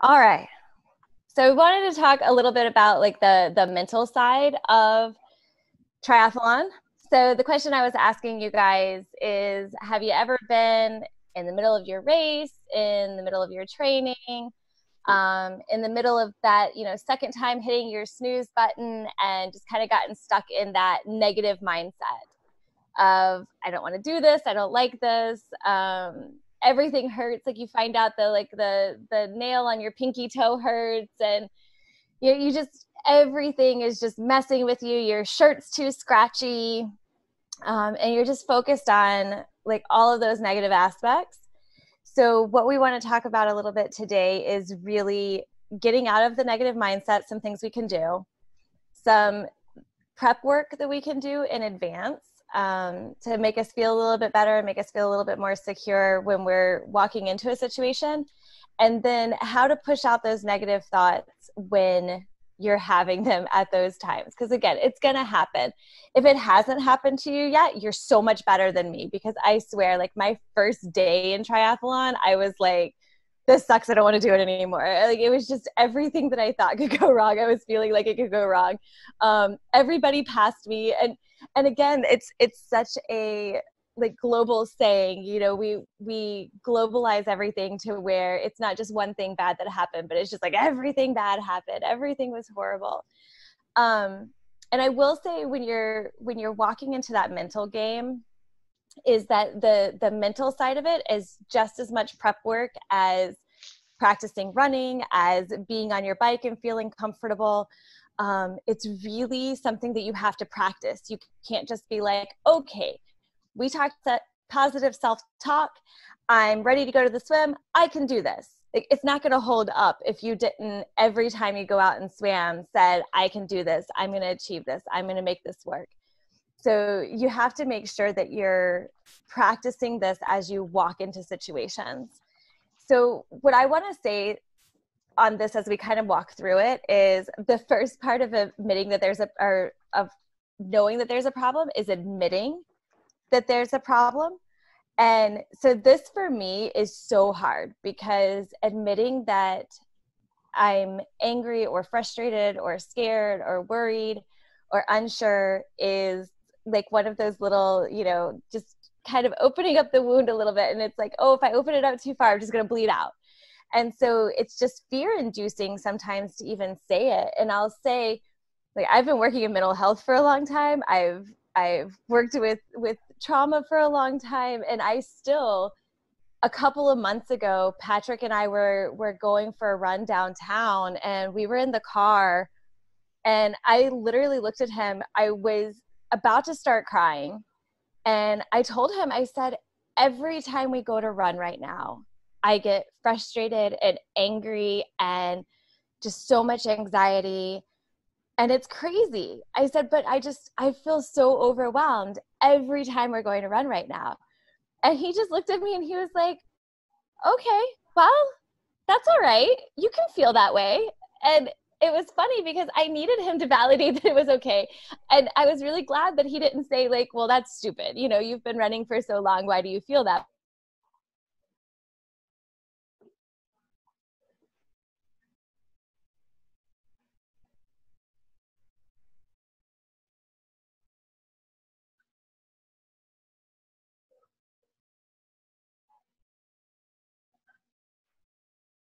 All right. So we wanted to talk a little bit about like the mental side of triathlon. So the question I was asking you guys is, have you ever been in the middle of your race, in the middle of your training, in the middle of that, second time hitting your snooze button and just kind of gotten stuck in that negative mindset of, I don't want to do this, I don't like this. Everything hurts. Like you find out the nail on your pinky toe hurts, and you just, everything is just messing with you. Your shirt's too scratchy, and you're just focused on like all of those negative aspects. So what we want to talk about a little bit today is really getting out of the negative mindset, some things we can do, some prep work that we can do in advance, to make us feel a little bit better and make us feel a little bit more secure when we're walking into a situation. And then how to push out those negative thoughts when you're having them at those times. Because again, it's going to happen. If it hasn't happened to you yet, you're so much better than me, because I swear, like my first day in triathlon, I was like, this sucks, I don't want to do it anymore. Like it was just everything that I thought could go wrong. I was feeling like it could go wrong. Everybody passed me. And again, it's such a like global saying, we globalize everything to where it's not just one thing bad that happened, but it's just like everything bad happened. Everything was horrible. And I will say, when you're walking into that mental game, is that the mental side of it is just as much prep work as practicing running, as being on your bike and feeling comfortable. It's really something that you have to practice. You can't just be like, okay, we talked that positive self-talk, I'm ready to go to the swim, I can do this. It's not going to hold up if you didn't, every time you go out and swam, said, I can do this, I'm going to achieve this, I'm going to make this work. So you have to make sure that you're practicing this as you walk into situations. So what I want to say on this as we kind of walk through it is, the first part of admitting that of knowing that there's a problem is admitting that there's a problem. And so this for me is so hard, because admitting that I'm angry or frustrated or scared or worried or unsure is like one of those little, just kind of opening up the wound a little bit. And it's like, oh, if I open it up too far, I'm just going to bleed out. And so it's just fear inducing sometimes to even say it. And I'll say, like, I've been working in mental health for a long time. I've worked with trauma for a long time. And I still, a couple of months ago, Patrick and I were going for a run downtown, and we were in the car, and I literally looked at him. I was about to start crying. And I told him, I said, every time we go to run right now, I get frustrated and angry and just so much anxiety. And it's crazy. I said, but I feel so overwhelmed every time we're going to run right now. And he just looked at me and he was like, okay, well, that's all right. You can feel that way. And it was funny because I needed him to validate that it was okay. And I was really glad that he didn't say like, well, that's stupid. You've been running for so long. Why do you feel that?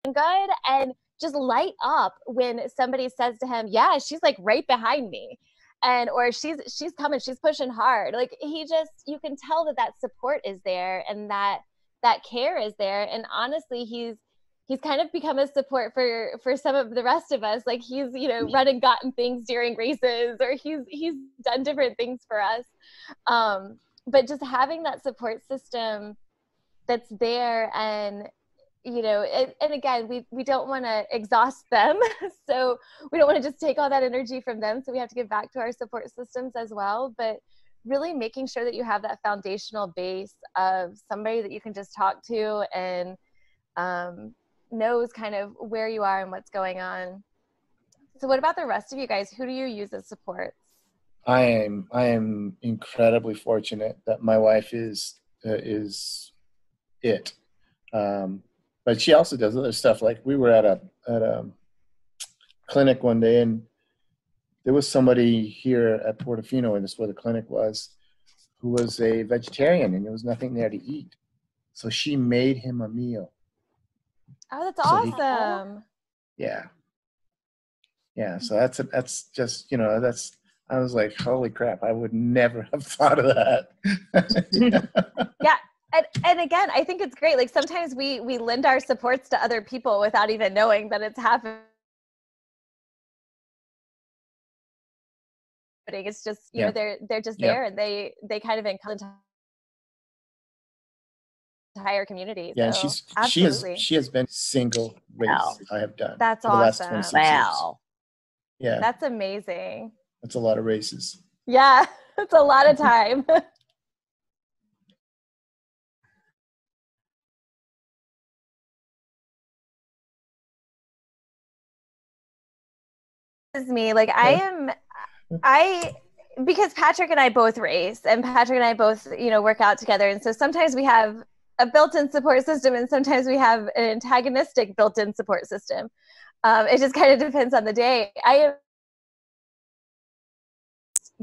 Good. And just light up when somebody says to him, yeah, she's like right behind me. And, or she's coming, she's pushing hard. Like you can tell that support is there, and that care is there. And honestly, he's kind of become a support for some of the rest of us. Like he's, run and gotten things during races, or he's done different things for us. But just having that support system that's there, and and again, we don't want to exhaust them. So we don't want to just take all that energy from them. So we have to give back to our support systems as well. But really making sure that you have that foundational base of somebody that you can just talk to, and knows kind of where you are and what's going on. So what about the rest of you guys? Who do you use as supports? I am incredibly fortunate that my wife is it. But she also does other stuff. Like we were at at a clinic one day, and there was somebody here at Portofino, and this is where the clinic was, who was a vegetarian, and there was nothing there to eat. So she made him a meal. Oh, that's So awesome. Yeah. So that's just, that's, I was like, holy crap, I would never have thought of that. Yeah. And again, I think it's great. Like sometimes we lend our supports to other people without even knowing that it's happening. It's just, they're just there, and they kind of encourage entire community. Yeah, so and absolutely. she has been single race I have done. That's for the last awesome. 26 years. Yeah. That's amazing. That's a lot of races. Yeah, it's a lot of time. Is me. Like because Patrick and I both race, and Patrick and I both, work out together. And so sometimes we have a built-in support system, and sometimes we have an antagonistic built-in support system. It just kind of depends on the day. I am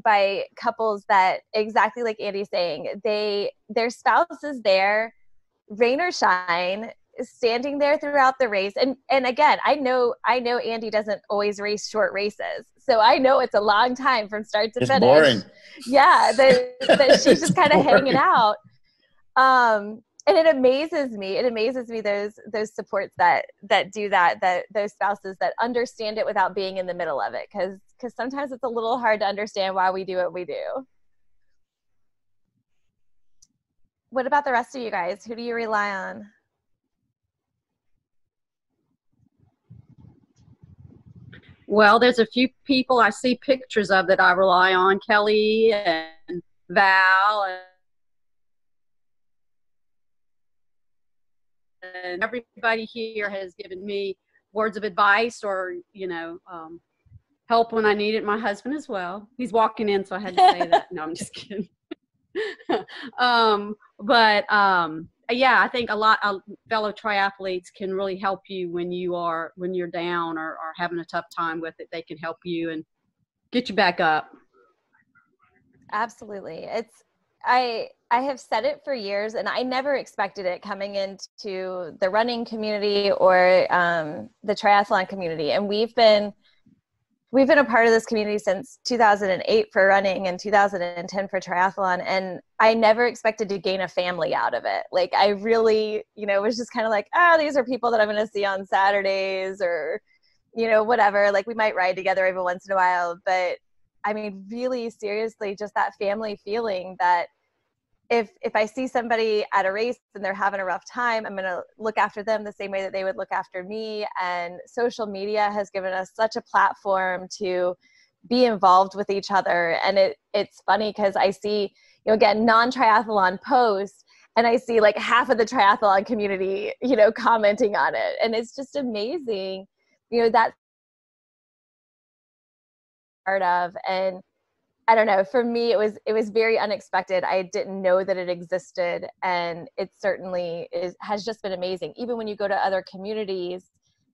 by couples that, exactly like Andy's saying, their spouse is there, rain or shine, standing there throughout the race. And again, I know Andy doesn't always race short races, so I know it's a long time from start to finish. Boring. Yeah, that she's just kind of hanging out. And it amazes me those supports that do that those spouses that understand it without being in the middle of it, because sometimes it's a little hard to understand why we do what we do. What about the rest of you guys? Who do you rely on? Well, there's a few people I see pictures of that I rely on. Kelly and Val and everybody here has given me words of advice or, help when I need it. My husband as well. He's walking in, so I had to say that. No, I'm just kidding. Yeah, I think a lot of fellow triathletes can really help you when you're down or having a tough time with it. They can help you and get you back up. Absolutely. I have said it for years, and I never expected it coming into the running community or the triathlon community. And we've been a part of this community since 2008 for running and 2010 for triathlon. And I never expected to gain a family out of it. Like I really, was just kind of like, these are people that I'm going to see on Saturdays or, whatever. Like we might ride together every once in a while. But I mean, really seriously, just that family feeling that if I see somebody at a race and they're having a rough time, I'm going to look after them the same way that they would look after me. And social media has given us such a platform to be involved with each other. And it's funny because I see, again, non-triathlon posts, and I see like half of the triathlon community, commenting on it. And it's just amazing, that part of. And I don't know, for me, it was very unexpected. I didn't know that it existed, and it certainly has just been amazing. Even when you go to other communities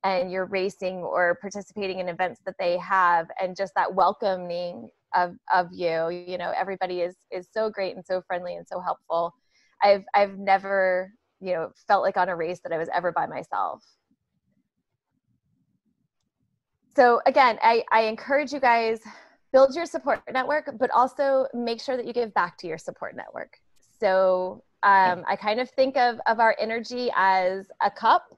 and you're racing or participating in events that they have, and just that welcoming of you, everybody is so great and so friendly and so helpful. I've never, felt like on a race that I was ever by myself. So again, I encourage you guys, build your support network, but also make sure that you give back to your support network. So I kind of think of our energy as a cup,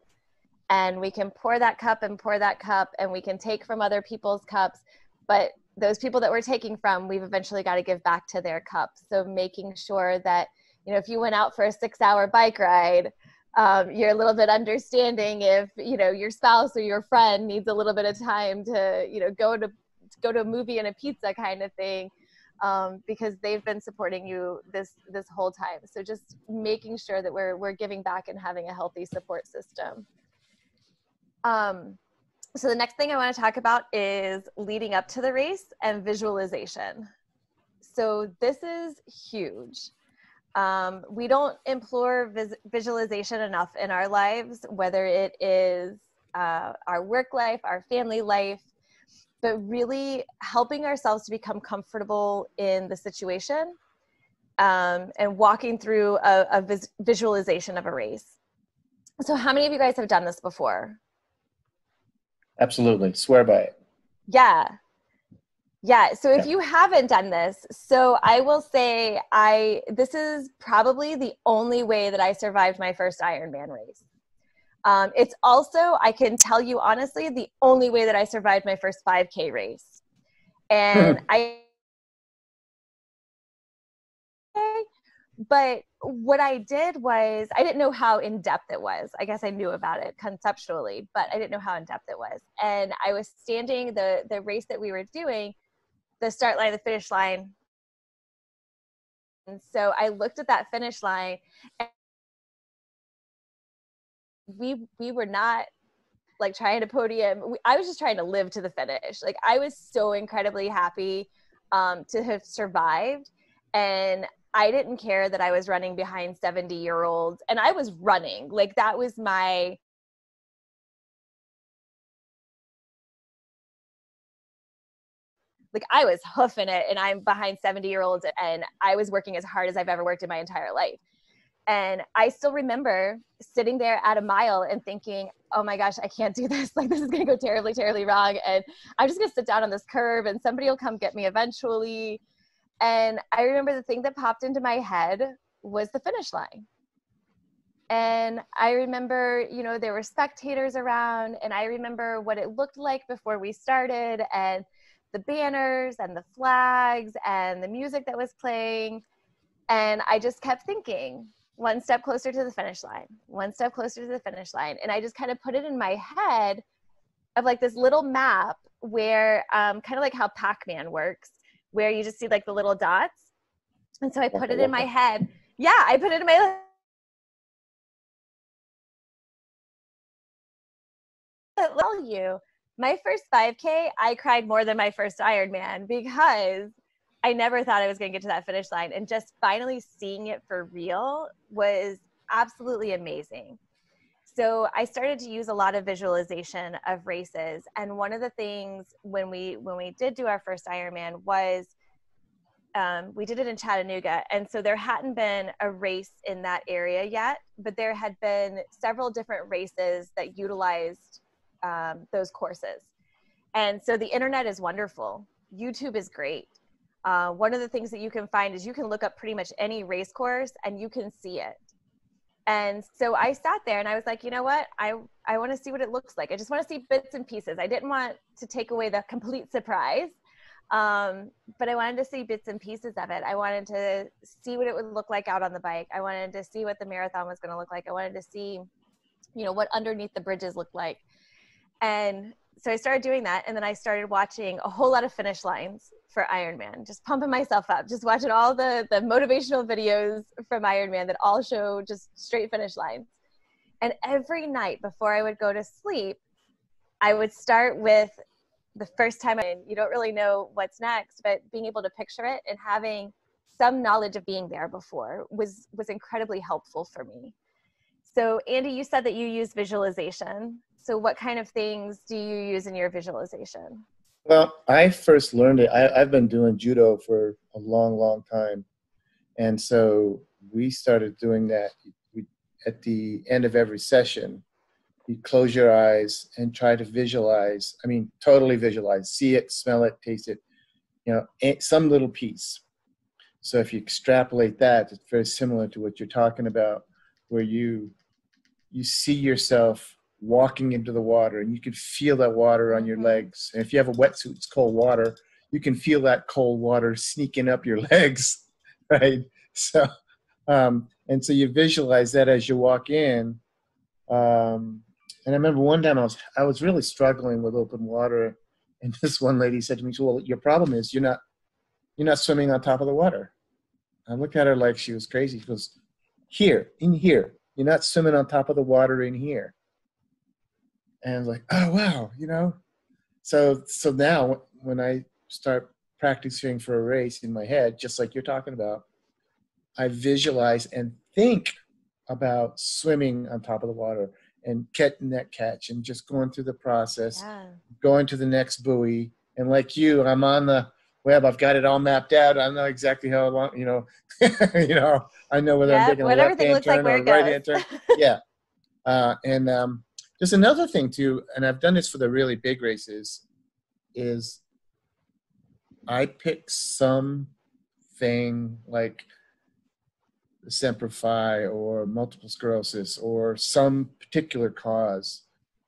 and we can pour that cup, and we can take from other people's cups. But those people that we're taking from, we've eventually got to give back to their cups. So making sure that, if you went out for a 6-hour bike ride, you're a little bit understanding if, your spouse or your friend needs a little bit of time to, go to a movie and a pizza kind of thing, because they've been supporting you this whole time. So just making sure that we're giving back and having a healthy support system. So the next thing I want to talk about is leading up to the race and visualization. So this is huge. We don't implore visualization enough in our lives, whether it is our work life, our family life, but really helping ourselves to become comfortable in the situation, and walking through a visualization of a race. So how many of you guys have done this before? Absolutely. Swear by it. Yeah. Yeah. So if you haven't done this, so I will say this is probably the only way that I survived my first Ironman race. It's also, I can tell you honestly, the only way that I survived my first 5K race. And but what I did was, I didn't know how in depth it was. I guess I knew about it conceptually, but I didn't know how in depth it was. And I was standing the race that we were doing, the start line, the finish line. And so I looked at that finish line, and we were not like trying to podium. I was just trying to live to the finish. Like, I was so incredibly happy to have survived. And I didn't care that I was running behind 70-year-olds, and I was running. Like, that was my, like, I was hoofing it, and I'm behind 70-year-olds, and I was working as hard as I've ever worked in my entire life. And I still remember sitting there at a mile and thinking, oh my gosh, I can't do this. Like, this is going to go terribly, terribly wrong. And I'm just going to sit down on this curve, and somebody will come get me eventually. And I remember the thing that popped into my head was the finish line. And I remember, you know, there were spectators around, and I remember what it looked like before we started, and the banners and the flags and the music that was playing. And I just kept thinking, one step closer to the finish line, one step closer to the finish line. And I just kind of put it in my head of like this little map where, kind of like how Pac-Man works, where you just see like the little dots. And so I put it in my head. Yeah, I put it in my tell you, my first 5K, I cried more than my first Ironman, because I never thought I was going to get to that finish line. And just finally seeing it for real was absolutely amazing. So I started to use a lot of visualization of races. And one of the things when we did do our first Ironman was, we did it in Chattanooga. And so there hadn't been a race in that area yet, but there had been several different races that utilized those courses. And so the internet is wonderful. YouTube is great. One of the things that you can find is you can look up pretty much any race course and you can see it. And so I sat there and I was like, you know what? I want to see what it looks like. I just want to see bits and pieces. I didn't want to take away the complete surprise, but I wanted to see bits and pieces of it. I wanted to see what it would look like out on the bike. I wanted to see what the marathon was going to look like. I wanted to see, you know, what underneath the bridges looked like. And so I started doing that. And then I started watching a whole lot of finish lines for Ironman, just pumping myself up, just watching all the motivational videos from Ironman that all show just straight finish lines. And every night before I would go to sleep, I would start with the first time, and you don't really know what's next, but being able to picture it and having some knowledge of being there before was incredibly helpful for me. So Andy, you said that you use visualization. So what kind of things do you use in your visualization? Well, I first learned it. I've been doing judo for a long, long time. And so we started doing that. At the end of every session, you close your eyes and try to visualize. I mean, totally visualize, see it, smell it, taste it, you know, some little piece. So if you extrapolate that, it's very similar to what you're talking about, where you see yourself walking into the water and you can feel that water on your legs. And if you have a wetsuit, it's cold water. You can feel that cold water sneaking up your legs, right? So, and so you visualize that as you walk in. And I remember one time I was really struggling with open water, and this one lady said to me, "Well, your problem is you're not swimming on top of the water." I looked at her like she was crazy. She goes, in here. You're not swimming on top of the water in here." And I was like, oh, wow, you know. So now when I start practicing for a race in my head, just like you're talking about, I visualize and think about swimming on top of the water and getting that catch and just going through the process, Yeah. going to the next buoy. And like you, I'm on the web. I've got it all mapped out. I know exactly how long, you know, I know whether I'm taking a what everything left-hand looks like, turn where or a it goes. right-hand turn. Yeah. And there's another thing too, and I've done this for the really big races, is I pick something like the Semper Fi or multiple sclerosis or some particular cause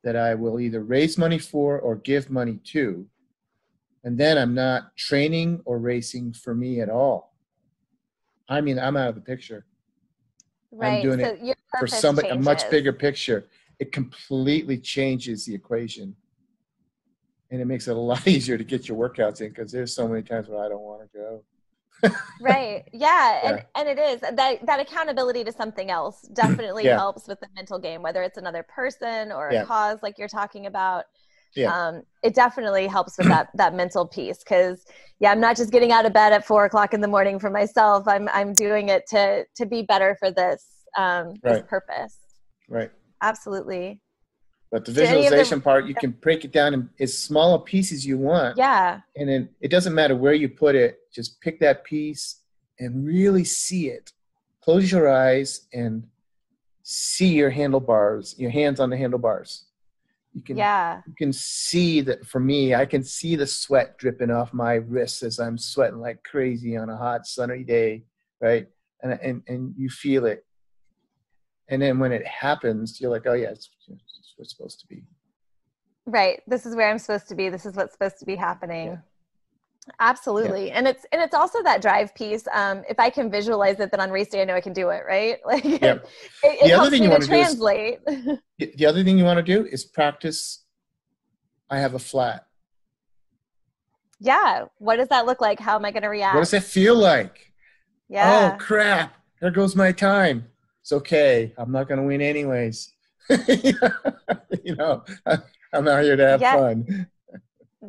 that I will either raise money for or give money to. And then I'm not training or racing for me at all. I mean, I'm out of the picture. Right. I'm doing so it your for purpose somebody, a much changes. bigger picture. It completely changes the equation. And it makes it a lot easier to get your workouts in, because there's so many times when I don't want to go. Right. Yeah. Yeah. And it is that accountability to something else definitely Yeah. helps with the mental game, whether it's another person or a Yeah. cause like you're talking about. Yeah. It definitely helps with that mental piece, because I'm not just getting out of bed at 4:00 in the morning for myself. I'm doing it to be better for this Right. purpose. Right. Absolutely. But the Do any of the- visualization part, you can break it down in as small a piece as you want. Yeah. And then it doesn't matter where you put it. Just pick that piece and really see it. Close your eyes and see your handlebars, your hands on the handlebars. You can see that. For me, I can see the sweat dripping off my wrists as I'm sweating like crazy on a hot sunny day, right? And you feel it. And then when it happens, you're like, oh yeah, it's what it's supposed to be. Right. This is where I'm supposed to be. This is what's supposed to be happening. Yeah. Absolutely. Yeah. And it's also that drive piece. If I can visualize it, then on race day, I know I can do it. Right. Like Yeah. it helps me to translate. The other thing you want to do is practice. I have a flat. Yeah. What does that look like? How am I going to react? What does it feel like? Yeah. Oh crap. There goes my time. It's okay. I'm not going to win anyways. You know, I'm out here to have fun.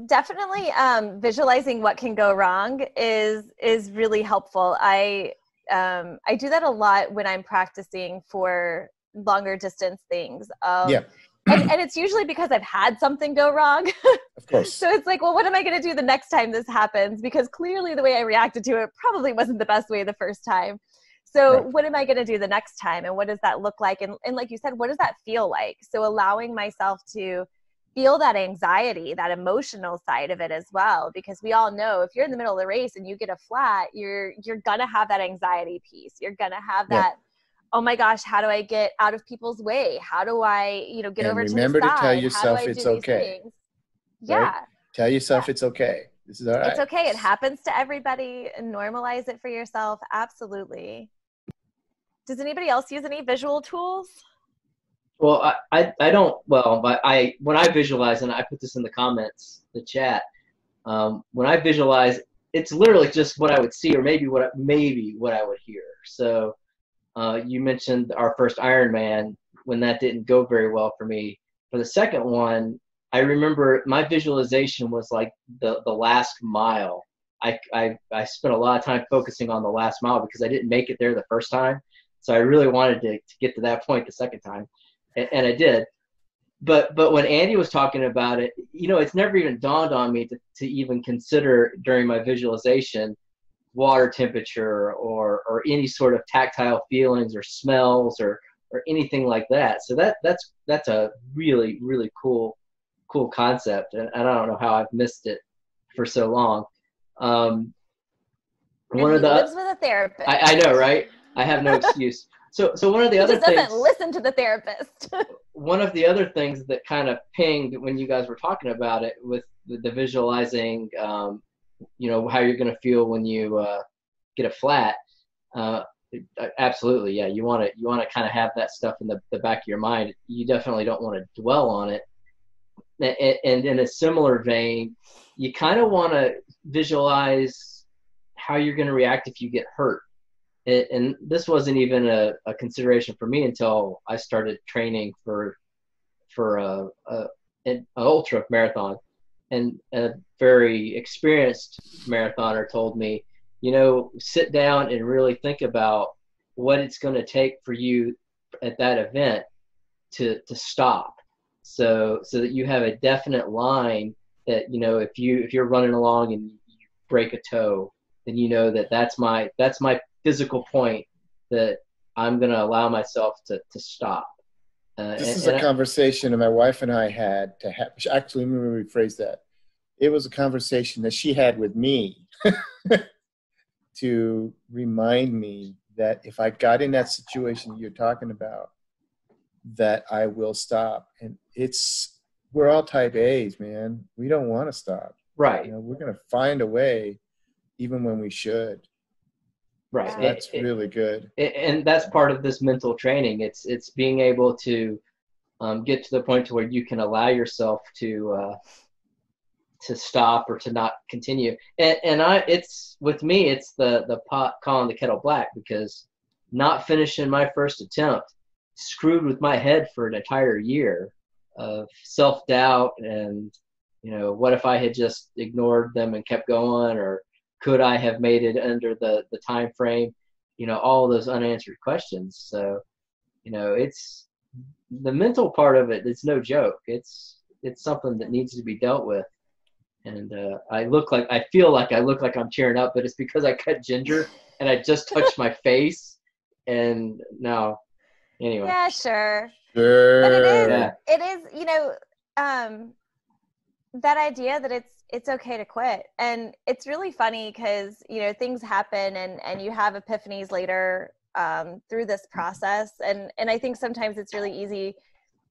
Definitely visualizing what can go wrong is really helpful. I do that a lot when I'm practicing for longer distance things. Yeah. And it's usually because I've had something go wrong. Of course. So it's like, well, what am I going to do the next time this happens? Because clearly the way I reacted to it probably wasn't the best way the first time. So what am I going to do the next time? And what does that look like? And like you said, what does that feel like? So allowing myself to feel that anxiety, that emotional side of it as well, because we all know if you're in the middle of the race and you get a flat, you're going to have that anxiety piece. You're going to have that, oh my gosh, how do I get out of people's way? How do I, get and over to the side? Remember to tell yourself it's okay. Yeah. Right? Tell yourself it's okay. This is all right. It's okay. It happens to everybody. Normalize it for yourself. Absolutely. Does anybody else use any visual tools? Well, I don't. Well, when I visualize, and I put this in the comments, the chat. When I visualize, it's literally just what I would see, or maybe what I would hear. So, you mentioned our first Ironman, when that didn't go very well for me. For the second one, I remember my visualization was like the last mile. I spent a lot of time focusing on the last mile because I didn't make it there the first time. So I really wanted to get to that point the second time, and I did. But when Andy was talking about it, it's never even dawned on me to even consider during my visualization water temperature or any sort of tactile feelings or smells or anything like that. So that's a really, really cool concept, and I don't know how I've missed it for so long. One of the lives with a therapist. I know, right? I have no excuse. So one of the other things. Doesn't listen to the therapist. One of the other things that kind of pinged when you guys were talking about it with the visualizing, how you're going to feel when you get a flat. Absolutely, yeah. You want to kind of have that stuff in the back of your mind. You definitely don't want to dwell on it. And in a similar vein, you kind of want to visualize how you're going to react if you get hurt. And this wasn't even a consideration for me until I started training for an ultra marathon. And a very experienced marathoner told me, sit down and really think about what it's going to take for you at that event to stop, so that you have a definite line that, if you're running along and you break a toe, then you know that that's my physical point, that I'm going to allow myself to stop. This is a conversation that my wife and I had to have. Actually, let me rephrase that. It was a conversation that she had with me to remind me that if I got in that situation you're talking about, that I will stop. And we're all type A's, man. We don't want to stop. Right. We're going to find a way even when we should. Right. So that's really good. And that's part of this mental training. It's being able to get to the point to where you can allow yourself to stop or to not continue. And with me, it's the pot calling the kettle black, because not finishing my first attempt screwed with my head for an entire year of self-doubt and, what if I had just ignored them and kept going, or could I have made it under the time frame? All of those unanswered questions. So, it's the mental part of it. It's no joke. It's something that needs to be dealt with. And I feel like I look like I'm cheering up, but it's because I cut ginger and I just touched my face. And now, anyway. Yeah, sure. Sure. But it Yeah. is, that idea that it's okay to quit. And it's really funny because, things happen and you have epiphanies later through this process. And I think sometimes it's really easy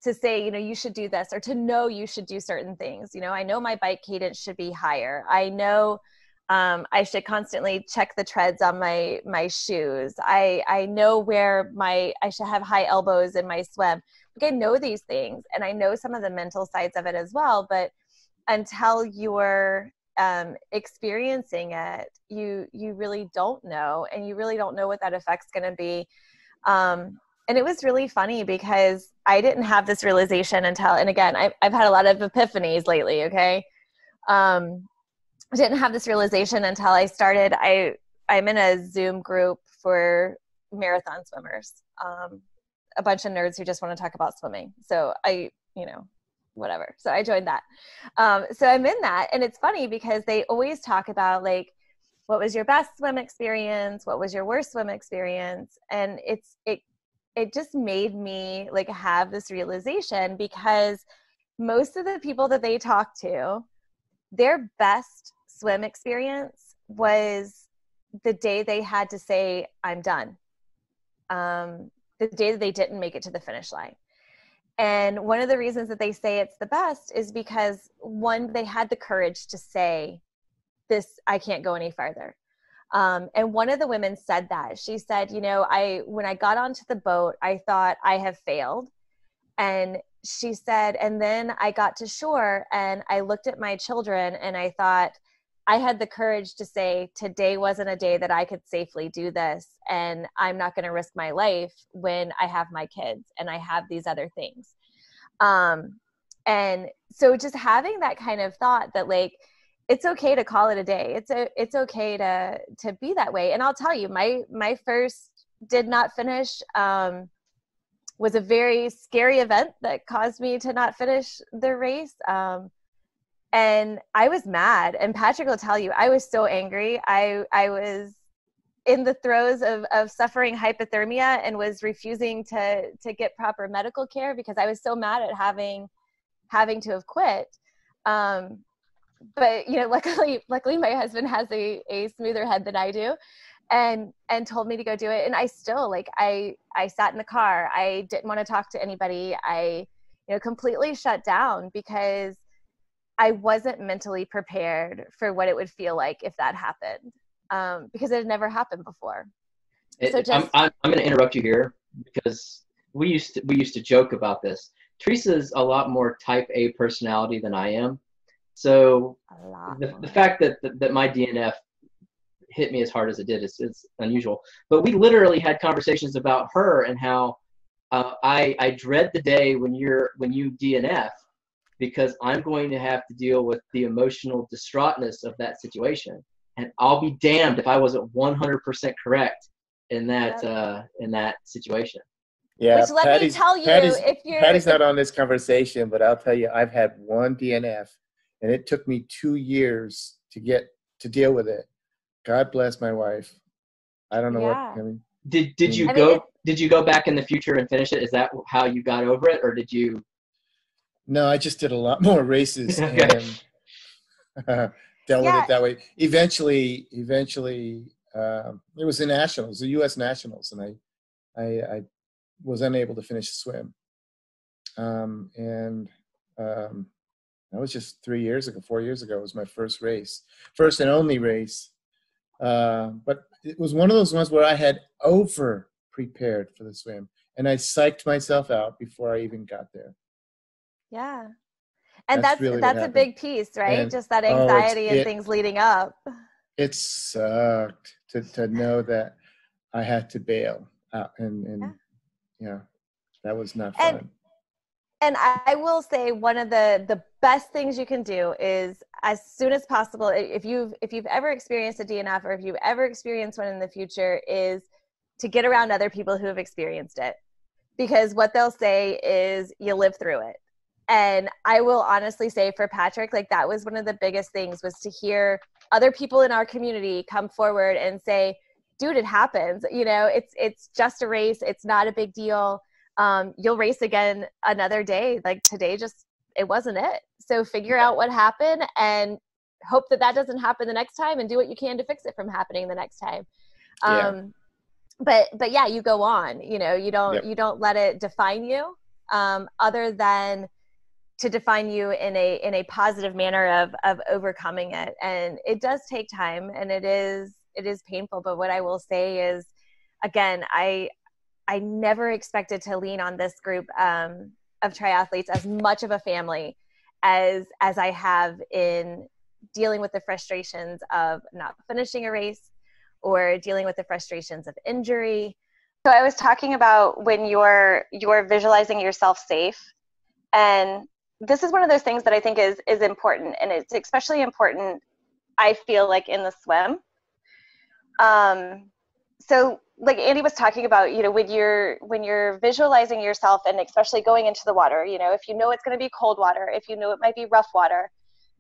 to say, you should do this, or to know you should do certain things. I know my bike cadence should be higher. I know I should constantly check the treads on my shoes. I know where I should have high elbows in my swim. Like, I know these things, and I know some of the mental sides of it as well. But until you're experiencing it, you really don't know, and you really don't know what that effect's going to be. And it was really funny because I didn't have this realization until, and again, I've had a lot of epiphanies lately. Okay. I didn't have this realization until I started. I'm in a Zoom group for marathon swimmers, a bunch of nerds who just want to talk about swimming. So whatever. So I joined that. So I'm in that, and it's funny because they always talk about, like, what was your best swim experience? What was your worst swim experience? And it just made me, like, have this realization, because most of the people that they talk to, their best swim experience was the day they had to say, I'm done. The day that they didn't make it to the finish line. And one of the reasons that they say it's the best is because, one, they had the courage to say, this, I can't go any farther. And one of the women said that. She said, when I got onto the boat, I thought, I have failed. And she said, and then I got to shore and I looked at my children and I thought, I had the courage to say, today wasn't a day that I could safely do this. And I'm not going to risk my life when I have my kids and I have these other things. And so just having that kind of thought that, like, it's okay to call it a day. It's okay to be that way. And I'll tell you, my first did not finish, was a very scary event that caused me to not finish the race. And I was mad, and Patrick will tell you, I was so angry. I was in the throes of suffering hypothermia and was refusing to get proper medical care because I was so mad at having to have quit. But luckily my husband has a smoother head than I do, and told me to go do it. And I still, I sat in the car. I didn't want to talk to anybody. I completely shut down because I wasn't mentally prepared for what it would feel like if that happened, because it had never happened before. I'm going to interrupt you here because we used to joke about this. Teresa's a lot more type A personality than I am. So the fact that my DNF hit me as hard as it did is unusual. But we literally had conversations about her and how I dread the day when you DNF, because I'm going to have to deal with the emotional distraughtness of that situation. And I'll be damned if I wasn't 100% correct in that situation. Yeah, Which let me tell you, if you're Patty's not on this conversation, but I'll tell you, I've had one DNF, and it took me 2 years to deal with it. God bless my wife. I don't know what yeah. I mean. Did you I mean, did you go back in the future and finish it? Is that how you got over it, or did you? No, I just did a lot more races Okay. and dealt with yeah, it that way. Eventually, it was the nationals, the U.S. nationals, and I was unable to finish the swim. And that was just 4 years ago. It was my first and only race. But it was one of those ones where I had over prepared for the swim, and I psyched myself out before I even got there. yeah. And That's really what that's a happened. big piece, right? And Just that oh, anxiety and things leading up. it sucked to know that I had to bail out, and yeah, that was not And fun. and I will say one of the best things you can do is as soon as possible, if you've ever experienced a DNF or if you've ever experienced one in the future, is to get around other people who have experienced it. Because what they'll say is you live through it. And I will honestly say for Patrick, like that was one of the biggest things, was to hear other people in our community come forward and say, dude, it happens. You know, it's just a race. It's not a big deal. You'll race again another day. Like today, it wasn't it. So figure out what happened and hope that doesn't happen the next time, and do what you can to fix it from happening the next time. Yeah. But yeah, you go on. You know, you Yep. don't let it define you, other than to define you in a positive manner of overcoming it. And it does take time, and it is painful. But what I will say is, again, I never expected to lean on this group of triathletes as much of a family as I have in dealing with the frustrations of not finishing a race or dealing with the frustrations of injury. So I was talking about when you're visualizing yourself safe, and this is one of those things that I think is important, and it's especially important, I feel like, in the swim. So like Andy was talking about, you know, when you're visualizing yourself, and especially going into the water, you know, if you know it's going to be cold water, if you know it might be rough water,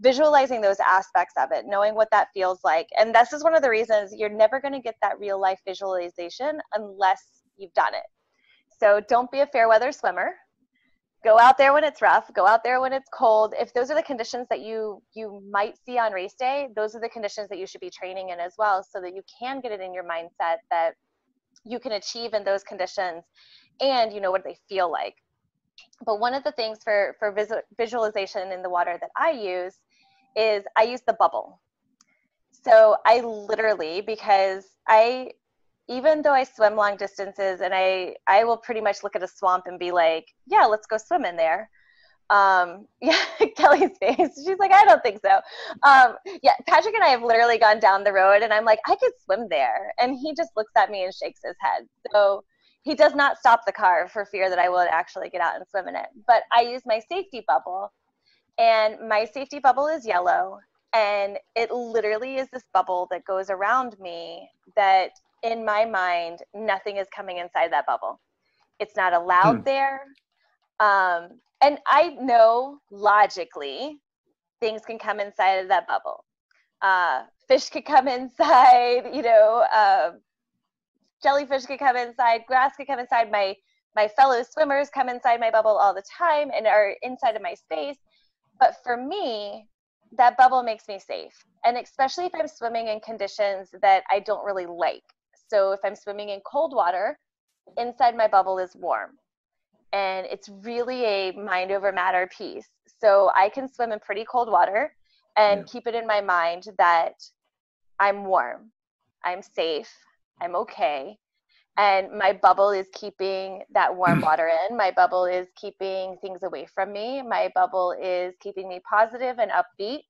visualizing those aspects of it, knowing what that feels like. And this is one of the reasons you're never going to get that real life visualization unless you've done it. So don't be a fair weather swimmer. Go out there when it's rough, go out there when it's cold. If those are the conditions that you might see on race day, those are the conditions that you should be training in as well, so that you can get it in your mindset that you can achieve in those conditions, and you know what they feel like. But one of the things for visualization in the water that I use is I use the bubble. So I literally, because even though I swim long distances, and I will pretty much look at a swamp and be like, yeah, let's go swim in there. Yeah, Kelly's face. She's like, I don't think so. Yeah, Patrick and I have literally gone down the road, and I'm like, I could swim there. And he just looks at me and shakes his head. So he does not stop the car for fear that I will actually get out and swim in it. But I use my safety bubble, and my safety bubble is yellow. And it literally is this bubble that goes around me that, in my mind, nothing is coming inside that bubble. It's not allowed there. And I know logically things can come inside of that bubble. Fish could come inside, you know, jellyfish could come inside, grass could come inside. My fellow swimmers come inside my bubble all the time and are inside of my space. But for me, that bubble makes me safe. And especially if I'm swimming in conditions that I don't really like. So if I'm swimming in cold water, inside my bubble is warm. And it's really a mind over matter piece. So I can swim in pretty cold water and keep it in my mind that I'm warm, I'm safe, I'm okay. And my bubble is keeping that warm water in. My bubble is keeping things away from me. My bubble is keeping me positive and upbeat.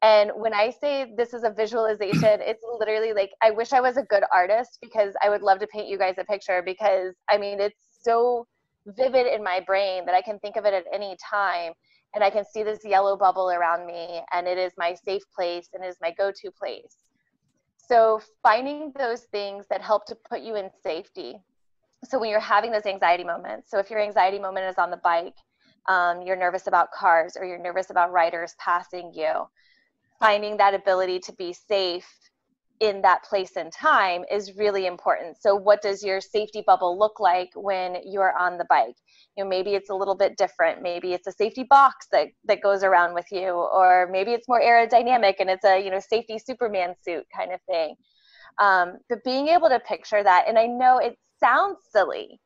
And when I say this is a visualization, it's literally like, I wish I was a good artist, because I would love to paint you guys a picture, because I mean, it's so vivid in my brain that I can think of it at any time, and I can see this yellow bubble around me, and it is my safe place, and it is my go-to place. So finding those things that help to put you in safety. So when you're having those anxiety moments, so if your anxiety moment is on the bike, you're nervous about cars or you're nervous about riders passing you, finding that ability to be safe in that place and time is really important. So what does your safety bubble look like when you're on the bike? You know, maybe it's a little bit different. Maybe it's a safety box that goes around with you, or maybe it's more aerodynamic and it's a, you know, safety Superman suit kind of thing. But being able to picture that, and I know it sounds silly.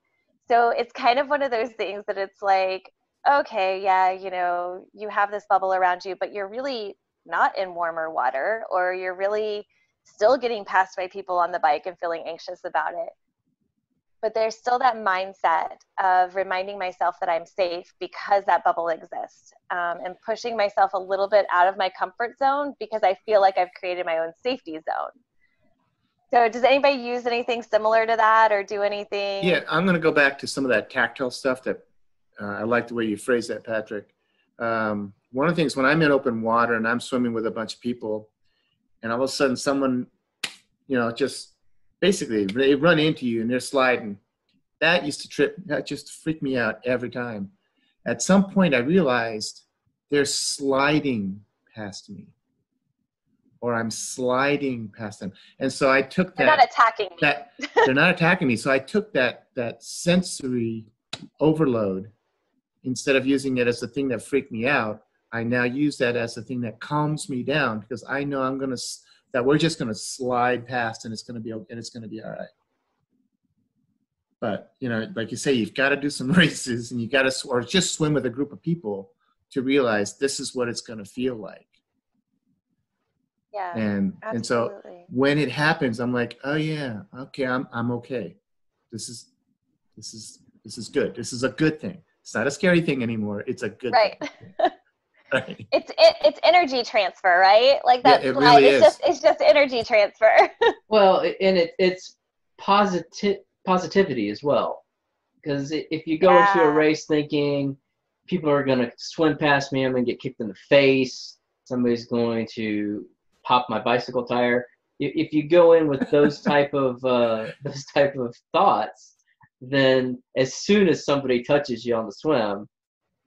So it's kind of one of those things that it's like, okay, yeah, you know, you have this bubble around you, but you're really not in warmer water, or you're really still getting passed by people on the bike and feeling anxious about it. But there's still that mindset of reminding myself that I'm safe because that bubble exists, and pushing myself a little bit out of my comfort zone because I feel like I've created my own safety zone. So does anybody use anything similar to that or do anything? Yeah, I'm going to go back to some of that tactile stuff that I like the way you phrase that, Patrick. One of the things when I'm in open water and I'm swimming with a bunch of people, and all of a sudden someone, you know, just basically they run into you and they're sliding. That just freaked me out every time. At some point I realized they're sliding past me, or I'm sliding past them. And so I took that. They're not attacking me. They're not attacking me. So I took that sensory overload, instead of using it as the thing that freaked me out, I now use that as the thing that calms me down, because I know that we're just going to slide past and it's going to be all right. But, you know, like you say, you've got to do some races and you got to, or just swim with a group of people to realize this is what it's going to feel like. Yeah. And so when it happens, I'm like, oh yeah, okay, I'm okay. This is good. This is a good thing. It's not a scary thing anymore. It's a good thing. Right. It's energy transfer, right? Like that. Yeah, it really is. It's just energy transfer. Well, and it's positivity as well, because if you go into a race thinking people are going to swim past me, I'm going to get kicked in the face, somebody's going to pop my bicycle tire. If you go in with those type of thoughts, then as soon as somebody touches you on the swim,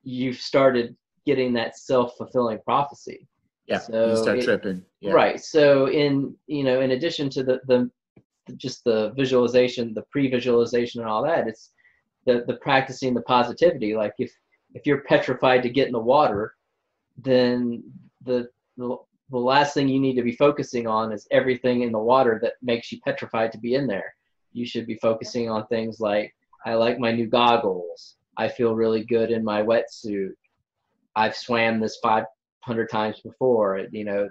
you've started getting that self-fulfilling prophecy. Yeah, so you start tripping. Yeah. Right. So in addition to the just the visualization, the pre-visualization and all that, it's the practicing the positivity. Like if you're petrified to get in the water, then the last thing you need to be focusing on is everything in the water that makes you petrified to be in there. You should be focusing on things like, I like my new goggles. I feel really good in my wetsuit. I've swam this 500 times before. You know,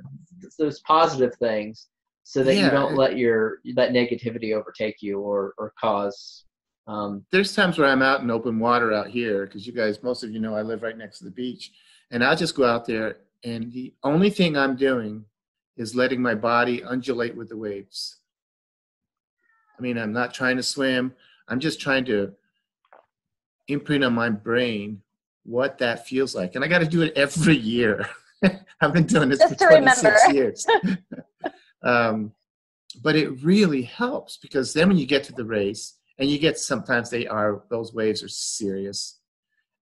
those positive things, so that you don't let that negativity overtake you or cause. There's times where I'm out in open water out here, because you guys, most of you know, I live right next to the beach, and I'll just go out there, and the only thing I'm doing is letting my body undulate with the waves. I mean, I'm not trying to swim. I'm just trying to imprint on my brain what that feels like. And I got to do it every year. I've been doing this just for 26 years. But it really helps, because then when you get to the race, and you get, sometimes those waves are serious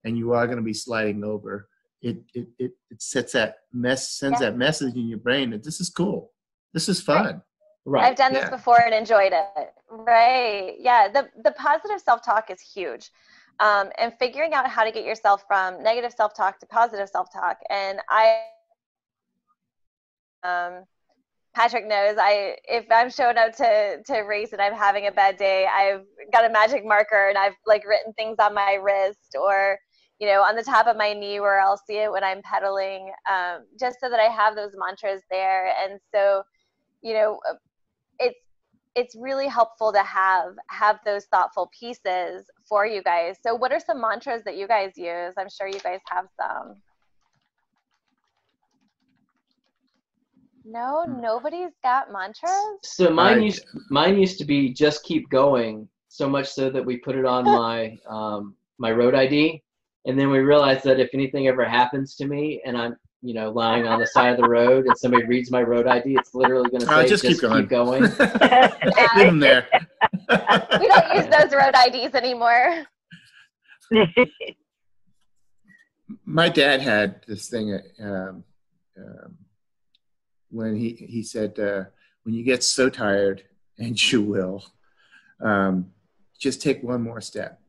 and you are going to be sliding over, it sends that message in your brain that this is cool. This is fun. Right. I've done this before and enjoyed it. Right. Yeah. The positive self-talk is huge. And figuring out how to get yourself from negative self-talk to positive self-talk. And Patrick knows, if I'm showing up to race and I'm having a bad day, I've got a magic marker and I've like written things on my wrist, or, you know, on the top of my knee where I'll see it when I'm pedaling, just so that I have those mantras there. And so, you know, it's really helpful to have those thoughtful pieces for you guys. So what are some mantras that you guys use? I'm sure you guys have some. No, nobody's got mantras? So mine used to be just keep going, so much so that we put it on my my road ID, and then we realized that if anything ever happens to me and lying on the side of the road and somebody reads my road ID, it's literally going to say, just keep going. Keep going. Leave them there. We don't use those road IDs anymore. My dad had this thing when he said, when you get so tired, and you will, just take one more step,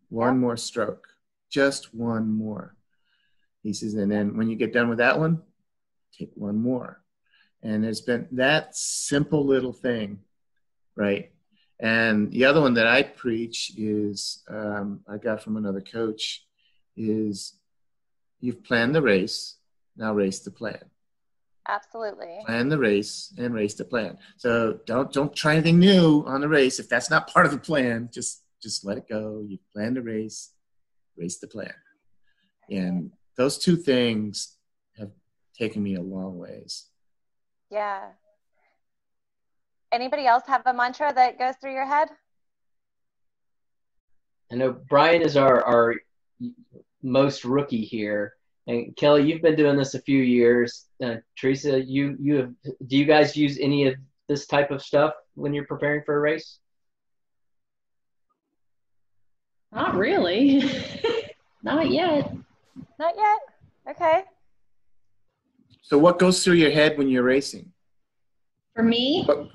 one more stroke, just one more. He says, and then when you get done with that one, take one more. And there's been that simple little thing, right? And the other one that I preach is, I got from another coach, is you've planned the race, now race the plan. Absolutely. Plan the race and race the plan. So don't try anything new on the race. If that's not part of the plan, just let it go. You plan the race the plan. And those two things have taken me a long ways. Yeah. Anybody else have a mantra that goes through your head? I know Brian is our most rookie here. And Kelly, you've been doing this a few years. Teresa, do you guys use any of this type of stuff when you're preparing for a race? Not really. Not yet. Not yet. Okay. So what goes through your head when you're racing? For me? What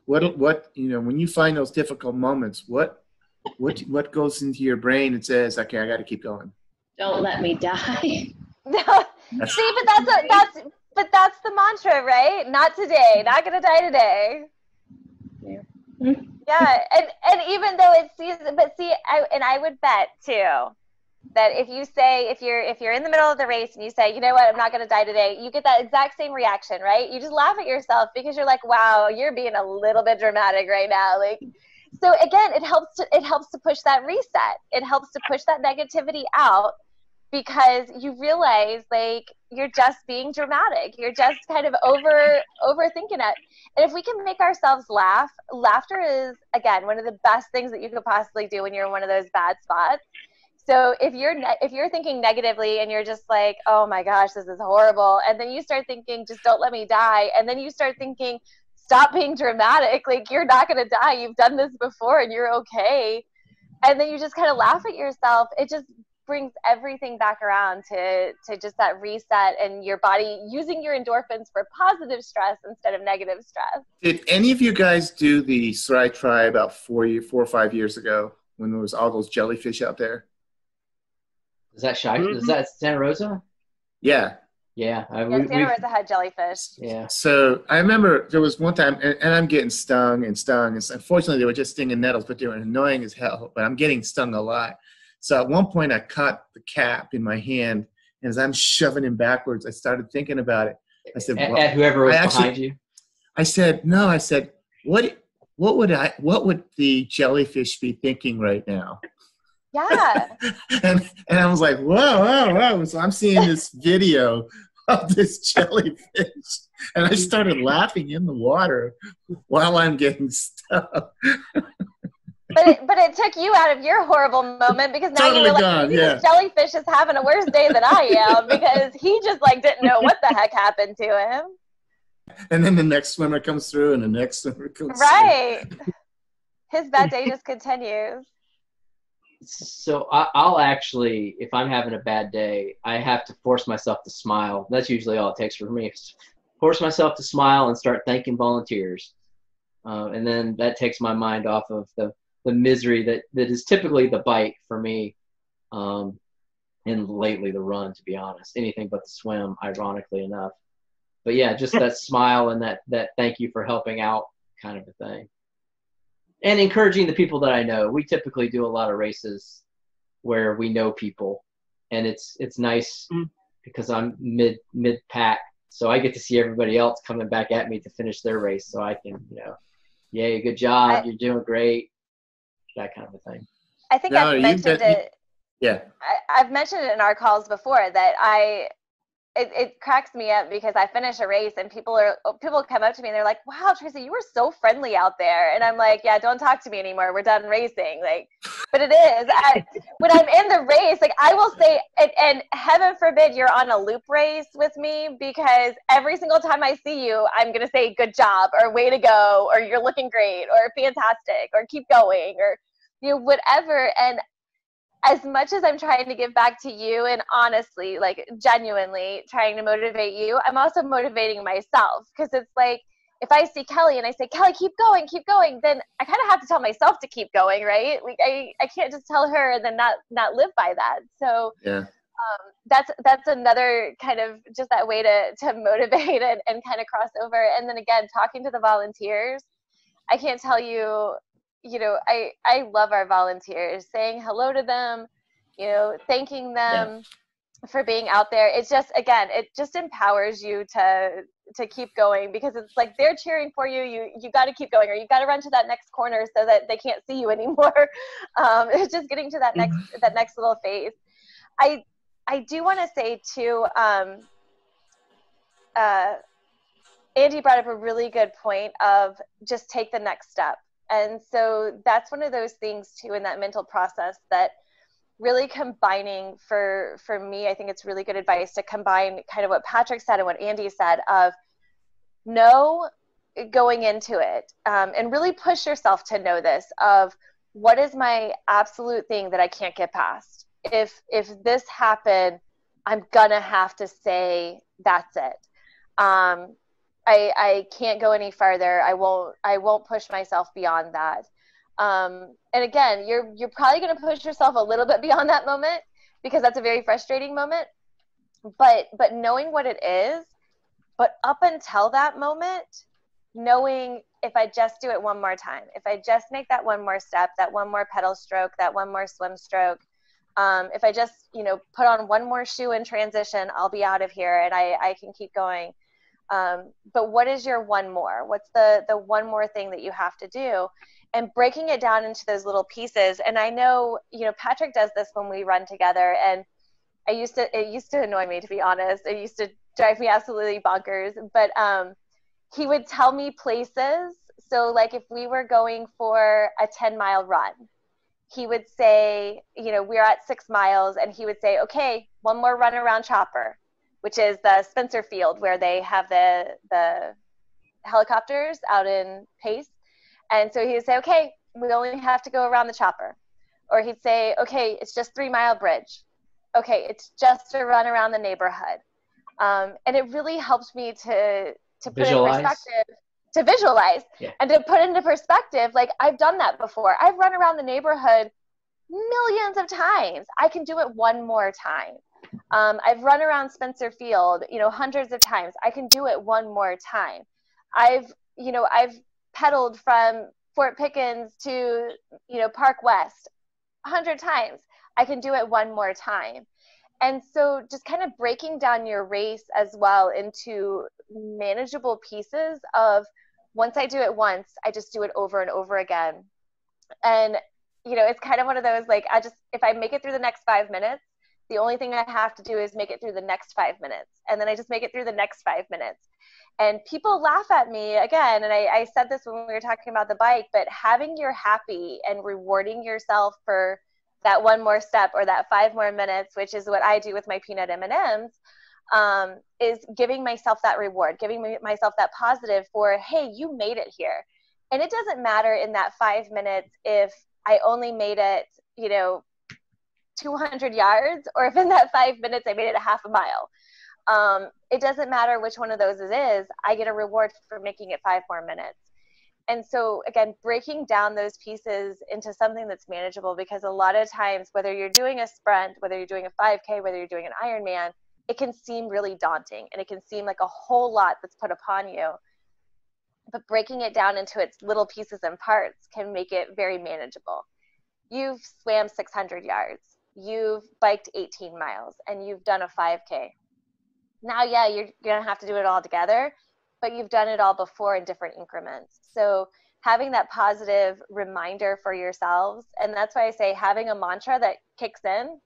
when you find those difficult moments, what goes into your brain and says, okay, I got to keep going? Don't let me die. See, but that's the mantra, right? Not today. Not gonna die today. Yeah. Yeah, and even though it's season, but see, I would bet too that if you say, if you're in the middle of the race and you say, you know what, I'm not gonna die today, you get that exact same reaction, right? You just laugh at yourself because you're like, wow, you're being a little bit dramatic right now, like. So again, it helps to push that reset. It helps to push that negativity out, because you realize, like, you're just being dramatic. You're just kind of overthinking it. And if we can make ourselves laugh, laughter is, again, one of the best things that you could possibly do when you're in one of those bad spots. So if you're thinking negatively and you're just like, oh my gosh, this is horrible, and then you start thinking, just don't let me die, and then you start thinking, stop being dramatic, like, you're not going to die, you've done this before and you're okay, and then you just kind of laugh at yourself, it just brings everything back around to just that reset and your body using your endorphins for positive stress instead of negative stress. Did any of you guys do the Sri Try about 4 or 5 years ago when there was all those jellyfish out there? Is that shy? Mm-hmm. Is that Santa Rosa? Yeah. Yeah. Santa Rosa had jellyfish. Yeah. So I remember there was one time, and I'm getting stung. And unfortunately, they were just stinging nettles, but they were annoying as hell. But I'm getting stung a lot. So at one point, I caught the cap in my hand, and as I'm shoving him backwards, I started thinking about it. I said, at whoever was behind you. I said, no. I said, what would the jellyfish be thinking right now? Yeah. and I was like, whoa. So I'm seeing this video of this jellyfish, and I started laughing in the water while I'm getting stuck. But it took you out of your horrible moment, because now totally you were like, gone, this jellyfish is having a worse day than I am, because he just didn't know what the heck happened to him. And then the next swimmer comes through, and the next swimmer comes right through. His bad day just continues. So I'll actually, if I'm having a bad day, I have to force myself to smile. That's usually all it takes for me. Force myself to smile and start thanking volunteers. And then that takes my mind off of the misery that is typically the bike for me, and lately the run, to be honest. Anything but the swim, ironically enough. But yeah, just that smile and that thank you for helping out kind of a thing. And encouraging the people that I know. We typically do a lot of races where we know people, and it's nice because I'm mid pack, so I get to see everybody else coming back at me to finish their race, so I can, yay, good job, you're doing great, that kind of a thing. I think I've mentioned it. Yeah. I've mentioned it in our calls before that it cracks me up because I finish a race and people come up to me and they're like, wow, Tracy, you were so friendly out there. And I'm like, yeah, don't talk to me anymore. We're done racing. Like, but it is. When I'm in the race, like I will say, and heaven forbid you're on a loop race with me, because every single time I see you, I'm going to say good job or way to go, or you're looking great or fantastic or keep going or, whatever. And as much as I'm trying to give back to you and honestly, like genuinely trying to motivate you, I'm also motivating myself, because it's like, if I see Kelly and I say, Kelly, keep going, then I kind of have to tell myself to keep going, right? Like I can't just tell her and then not live by that. So Yeah. That's another kind of just that way to motivate and kind of cross over. And then again, talking to the volunteers, I can't tell you, I love our volunteers, saying hello to them, thanking them for being out there. It's just, again, it just empowers you to keep going, because it's like they're cheering for you. You got to keep going, or you got to run to that next corner so that they can't see you anymore. It's just getting to that next little phase. I do want to say too, Andy brought up a really good point of just take the next step. And so that's one of those things too in that mental process that really combining for me, I think it's really good advice to combine kind of what Patrick said and what Andy said of know going into it, and really push yourself to know this of what is my absolute thing that I can't get past. If this happened, I'm gonna have to say that's it. I can't go any farther. I won't push myself beyond that. And again, you're probably going to push yourself a little bit beyond that moment, because that's a very frustrating moment. But knowing what it is, but up until that moment, knowing if I just do it one more time, if I just make that one more step, that one more pedal stroke, that one more swim stroke, if I just put on one more shoe in transition, I'll be out of here and I can keep going. But what is your one more? What's the one more thing that you have to do? And breaking it down into those little pieces. And I know, Patrick does this when we run together, and it used to annoy me, to be honest. It used to drive me absolutely bonkers. But he would tell me places. So like if we were going for a 10-mile run, he would say, we're at 6 miles, and he would say, okay, one more run around Chopper, which is the Spencer Field where they have the helicopters out in Pace. And so he would say, okay, we only have to go around the Chopper. Or he'd say, okay, it's just 3 Mile Bridge. Okay, it's just a run around the neighborhood. And it really helped me to put Visualize. in perspective, to visualize, and to put into perspective, like I've done that before. I've run around the neighborhood millions of times. I can do it one more time. I've run around Spencer Field, hundreds of times. I can do it one more time. I've pedaled from Fort Pickens to, Park West 100 times. I can do it one more time. And so just kind of breaking down your race as well into manageable pieces of, once I do it once, I just do it over and over again. And, it's kind of one of those, like, if I make it through the next 5 minutes, the only thing I have to do is make it through the next 5 minutes. And then I just make it through the next 5 minutes. And people laugh at me again. And I said this when we were talking about the bike, but having your happy and rewarding yourself for that one more step or that 5 more minutes, which is what I do with my peanut M&Ms, is giving myself that reward, giving myself that positive for, hey, you made it here. And it doesn't matter in that 5 minutes if I only made it, 200 yards, or if in that 5 minutes I made it a half a mile. It doesn't matter which one of those it is. I get a reward for making it 5 more minutes. And so again, breaking down those pieces into something that's manageable, because a lot of times, whether you're doing a sprint, whether you're doing a 5K, whether you're doing an Ironman, it can seem really daunting and it can seem like a whole lot that's put upon you. But breaking it down into its little pieces and parts can make it very manageable. You've swam 600 yards. You've biked 18 miles, and you've done a 5K. Now, yeah, you're going to have to do it all together, but you've done it all before in different increments. So having that positive reminder for yourselves, and that's why I say having a mantra that kicks in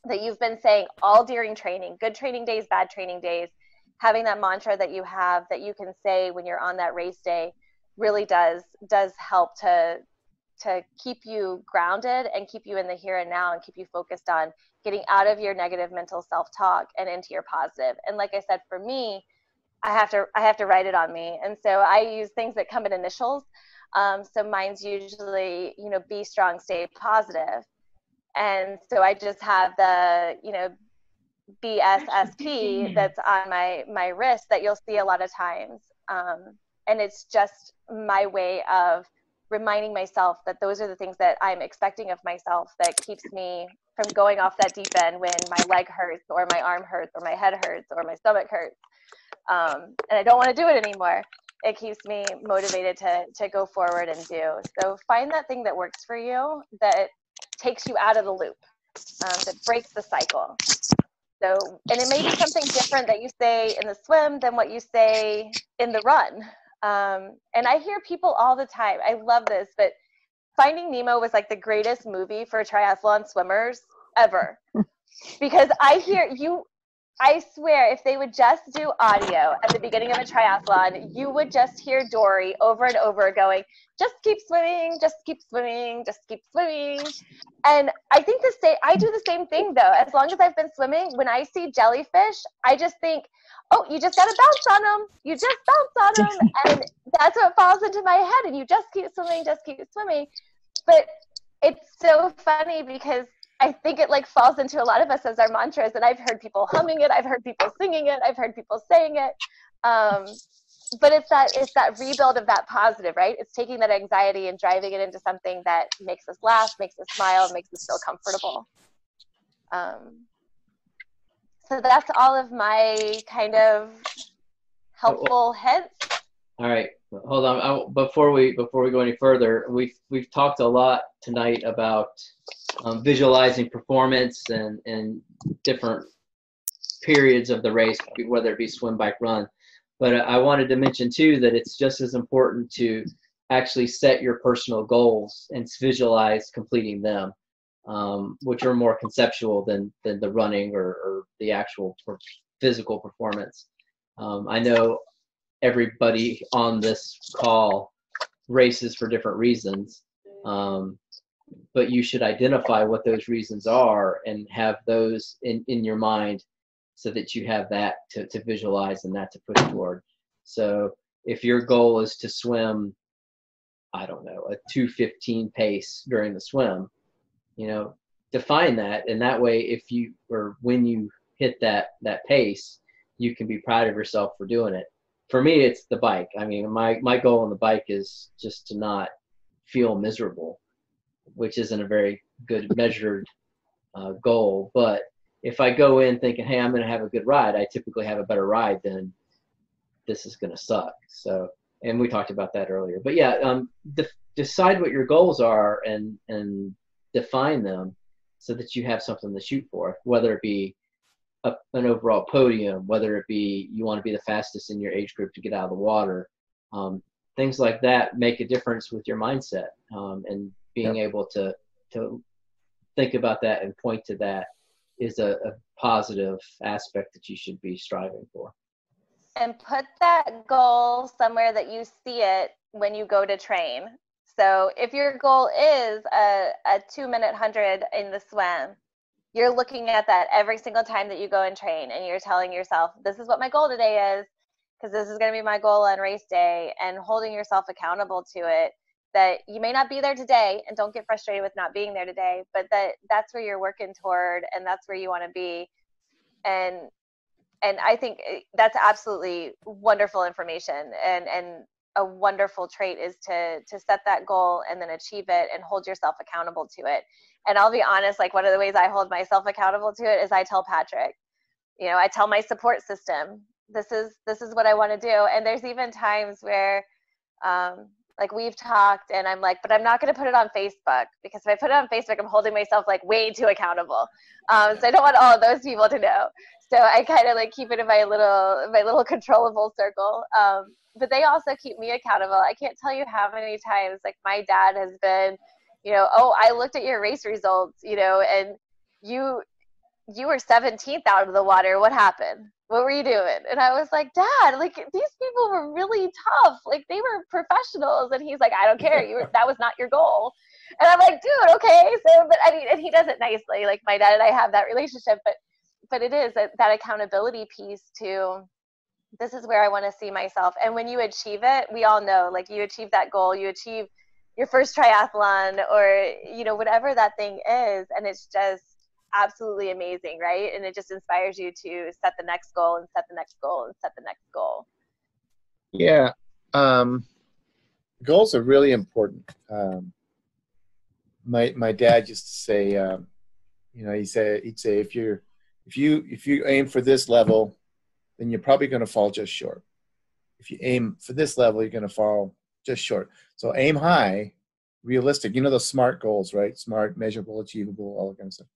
that you've been saying all during training, good training days, bad training days, having that mantra that you have that you can say when you're on that race day really does help to keep you grounded and keep you in the here and now and keep you focused on getting out of your negative mental self-talk and into your positive. And like I said, for me, I have to write it on me. And so I use things that come in initials. So mine's usually, be strong, stay positive. And so I just have the, BSSP that's on my wrist that you'll see a lot of times. And it's just my way of reminding myself that those are the things that I'm expecting of myself that keeps me from going off that deep end when my leg hurts or my arm hurts or my head hurts or my stomach hurts. And I don't want to do it anymore. It keeps me motivated to go forward and do. So find that thing that works for you, that takes you out of the loop, that breaks the cycle. So, and it may be something different that you say in the swim than what you say in the run. And I hear people all the time, I love this, but Finding Nemo was like the greatest movie for triathlon swimmers ever. Because I swear, if they would just do audio at the beginning of a triathlon, you would just hear Dory over and over going, just keep swimming, just keep swimming, just keep swimming. And I think I do the same thing though. As long as I've been swimming, when I see jellyfish, I just think, oh, you just got to bounce on them. You just bounce on them. And that's what falls into my head. And you just keep swimming, just keep swimming. But it's so funny because I think it like falls into a lot of us as our mantras, and I've heard people humming it, I've heard people singing it, I've heard people saying it. But it's that rebuild of that positive, right? It's taking that anxiety and driving it into something that makes us laugh, makes us smile, makes us feel comfortable. So that's all of my kind of helpful hints. All right, hold on. Before we go any further, we've talked a lot tonight about visualizing performance and different periods of the race, whether it be swim, bike, run. But I wanted to mention too that it's just as important to actually set your personal goals and visualize completing them, which are more conceptual than the running or the actual physical performance. I know everybody on this call races for different reasons, but you should identify what those reasons are and have those in your mind so that you have that to visualize and that to push toward. So if your goal is to swim, I don't know, a 2:15 pace during the swim, define that. And that way, when you hit that pace, you can be proud of yourself for doing it. For me, it's the bike. I mean, my goal on the bike is just to not feel miserable, which isn't a very good measured goal. But if I go in thinking, hey, I'm going to have a good ride, I typically have a better ride than this is going to suck. So, and we talked about that earlier. But yeah, decide what your goals are and define them so that you have something to shoot for, whether it be an overall podium, whether it be you want to be the fastest in your age group to get out of the water. Things like that make a difference with your mindset, and being able to think about that and point to that is a positive aspect that you should be striving for. And put that goal somewhere that you see it when you go to train. So if your goal is a 2-minute 100 in the swim, you're looking at that every single time that you go and train, and you're telling yourself, this is what my goal today is, because this is going to be my goal on race day, and holding yourself accountable to it, that you may not be there today, and don't get frustrated with not being there today, but that's where you're working toward, and that's where you want to be. And I think that's absolutely wonderful information, and a wonderful trait is to set that goal and then achieve it and hold yourself accountable to it. And I'll be honest, like one of the ways I hold myself accountable to it is I tell Patrick, I tell my support system, this is what I want to do. And there's even times where like we've talked and I'm like, but I'm not going to put it on Facebook, because if I put it on Facebook, I'm holding myself like way too accountable. So I don't want all of those people to know. So I kind of like keep it in my little controllable circle. But they also keep me accountable. I can't tell you how many times like my dad has been, oh, I looked at your race results, and you were 17th out of the water. What happened? What were you doing? And I was like, Dad, like these people were really tough. Like they were professionals. And he's like, I don't care. That was not your goal. And I'm like, dude, okay. So, but I mean, and he does it nicely. Like my dad and I have that relationship, but it is that accountability piece to, this is where I want to see myself. And when you achieve it, we all know, like you achieve that goal, you achieve your first triathlon or, you know, whatever that thing is. And it's just absolutely amazing, right? And it just inspires you to set the next goal and set the next goal and set the next goal. Yeah. Goals are really important. My dad used to say, you know, he'd say if you aim for this level, then you're probably going to fall just short. If you aim for this level, you're going to fall just short. So aim high, realistic. You know those SMART goals, right? SMART, measurable, achievable, all that kind of stuff.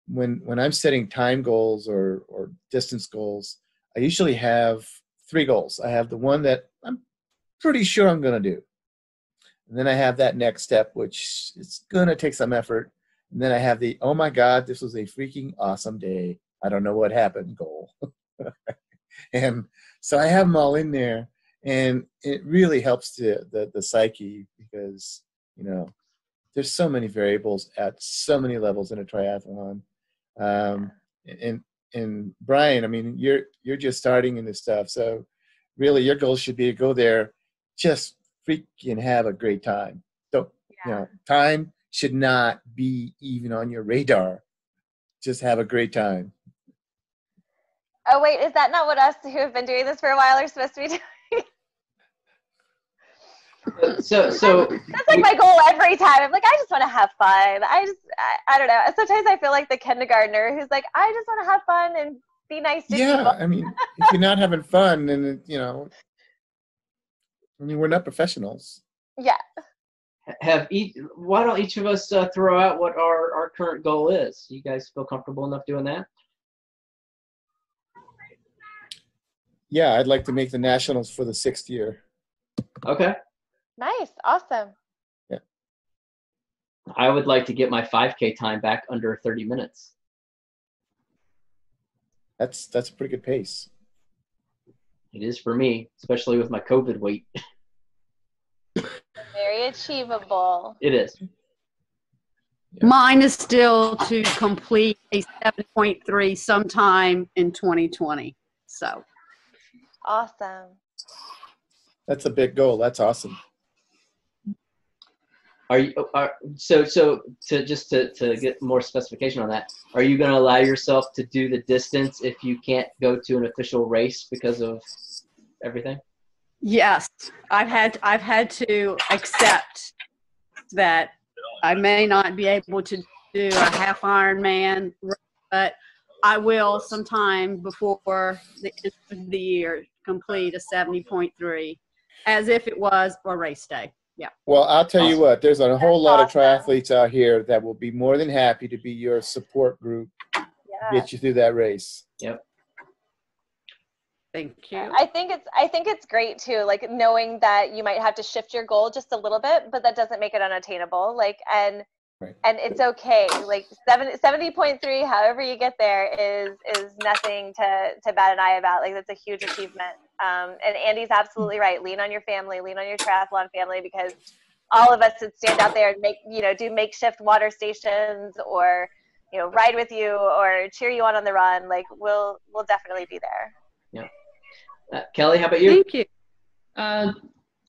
When I'm setting time goals or distance goals, I usually have 3 goals. I have the one that I'm pretty sure I'm going to do. And then I have that next step, which is going to take some effort. And then I have the, oh my God, this was a freaking awesome day. I don't know what happened goal. And so I have them all in there. And it really helps the psyche because, you know, there's so many variables at so many levels in a triathlon. And Brian, I mean, you're just starting in this stuff. So really your goal should be to go there, just freaking have a great time. Don't, you know, time should not be even on your radar. Just have a great time. Oh, wait, is that not what us who have been doing this for a while are supposed to be doing? So that's like my goal every time. I'm like, I just want to have fun. I don't know. Sometimes I feel like the kindergartner who's like, I just want to have fun and be nice to people. Yeah, I mean, if you're not having fun, then, you know, I mean, we're not professionals. Yeah. Why don't each of us throw out what our current goal is? You guys feel comfortable enough doing that? Yeah, I'd like to make the nationals for the 6th year. Okay. Nice. Awesome. Yeah. I would like to get my 5K time back under 30 minutes. That's a pretty good pace. It is for me, especially with my COVID weight. Very achievable. It is. Yeah. Mine is still to complete a 7.3 sometime in 2020. So. Awesome. That's a big goal. That's awesome. So to get more specification on that, are you going to allow yourself to do the distance if you can't go to an official race because of everything? Yes, I've had to accept that I may not be able to do a half Ironman, but I will sometime before the end of the year complete a 70.3 as if it was a race day. Yeah. Well, I'll tell you what, there's a whole lot of triathletes out here that will be more than happy to be your support group, get you through that race. Yep. Thank you. I think it's great too, like knowing that you might have to shift your goal just a little bit, but that doesn't make it unattainable. Like, and it's okay. Like 70.3, however you get there is nothing to bat an eye about. Like that's a huge achievement. And Andy's absolutely right. Lean on your family, lean on your triathlon family, because all of us should stand out there and do makeshift water stations or, ride with you or cheer you on the run. Like we'll definitely be there. Yeah. Kelly, how about you? Thank you.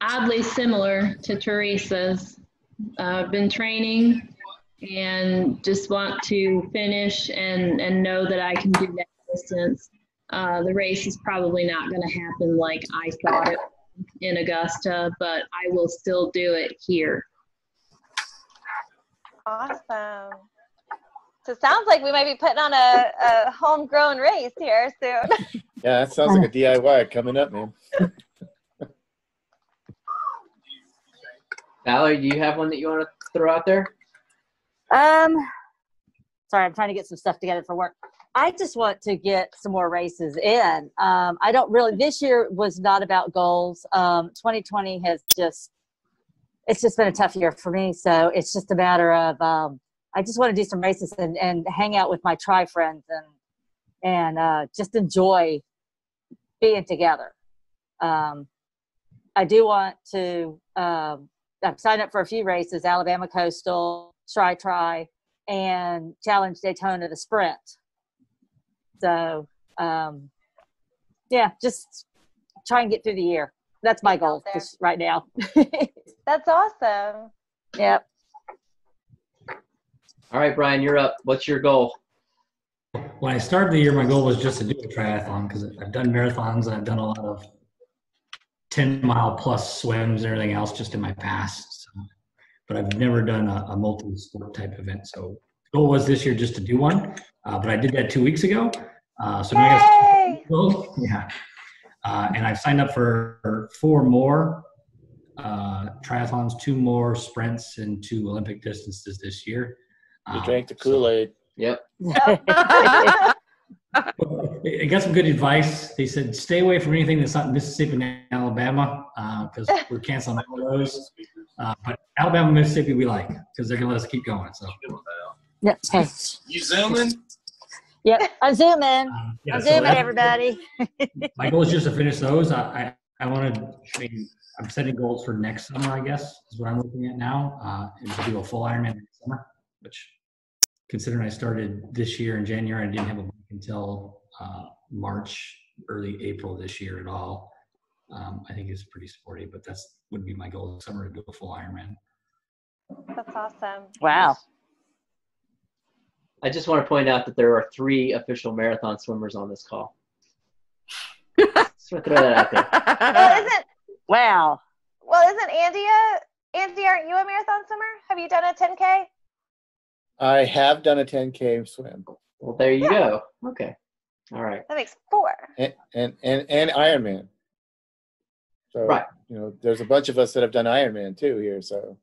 Oddly similar to Teresa's. I've been training and just want to finish and know that I can do that distance. The race is probably not going to happen like I thought it in Augusta, but I will still do it here. Awesome. So it sounds like we might be putting on a homegrown race here soon. Yeah, that sounds like a DIY coming up, man. Valerie, do you have one that you want to throw out there? Sorry, I'm trying to get some stuff together for work. I just want to get some more races in. I don't really, this year was not about goals. 2020 it's just been a tough year for me. So it's just a matter of, I just want to do some races and hang out with my tri friends and just enjoy being together. I do want to, I've signed up for a few races, Alabama Coastal, Tri, and Challenge Daytona, the sprint. So, yeah, just try and get through the year. That's my goal just right now. That's awesome. Yep. All right, Brian, you're up. What's your goal? When I started the year, my goal was just to do a triathlon because I've done marathons and I've done a lot of 10-mile plus swims and everything else just in my past. So, but I've never done a multi-sport type event. So the goal was this year just to do one, but I did that 2 weeks ago. So now I got yeah. And I've signed up for 4 more triathlons, 2 more sprints, and 2 Olympic distances this year. You drank the Kool-Aid. Yep. I got some good advice. They said stay away from anything that's not Mississippi and Alabama because we're canceling all of those. But Alabama, Mississippi, we like because they're gonna let us keep going. So. Yep. Hey. You zooming? Yep. I'm zooming. Yeah, I'm so zooming, everybody. My goal is just to finish those. I wanted. I mean, I'm setting goals for next summer. I guess is what I'm looking at now. And to do a full Ironman next summer, which, considering I started this year in January, I didn't have a break until March, early April this year at all. I think it's pretty sporty, but that's would be my goal this summer to do a full Ironman. That's awesome. Wow. I just want to point out that there are 3 official marathon swimmers on this call. Just want to throw that out there. Wow. Isn't Andy, aren't you a marathon swimmer? Have you done a 10K? I have done a 10K swim. Well, there you go. Okay. All right. That makes 4. And Ironman. So, Right. there's a bunch of us that have done Ironman too here. So,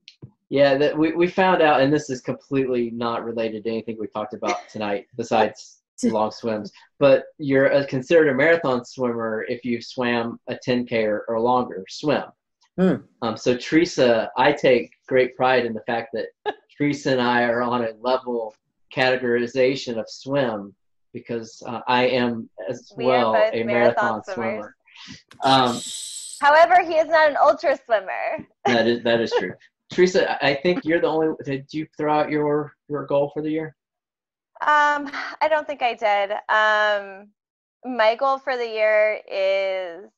Yeah, that we found out, and this is completely not related to anything we talked about tonight besides long swims, but you're considered a marathon swimmer if you swam a 10K or longer swim. So Teresa, I take great pride in the fact that Teresa and I are on a level categorization of swim because I am as well a marathon swimmer. However, he is not an ultra swimmer. That is true. Teresa, I think you're the only. Did you throw out your goal for the year? I don't think I did. My goal for the year is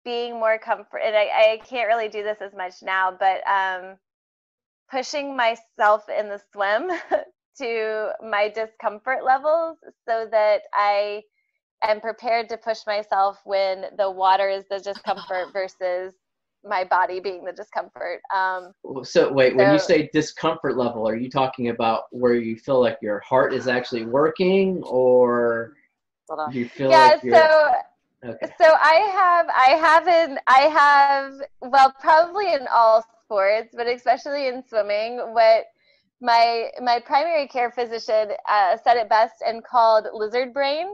being more comfort, and I can't really do this as much now, but pushing myself in the swim to my discomfort levels so that I am prepared to push myself when the water is the discomfort versus my body being the discomfort. So wait, when you say discomfort level, are you talking about where you feel like your heart is actually working, or do you feel like you're... Okay. So I have well, probably in all sports, but especially in swimming, what my primary care physician said it best and called lizard brain,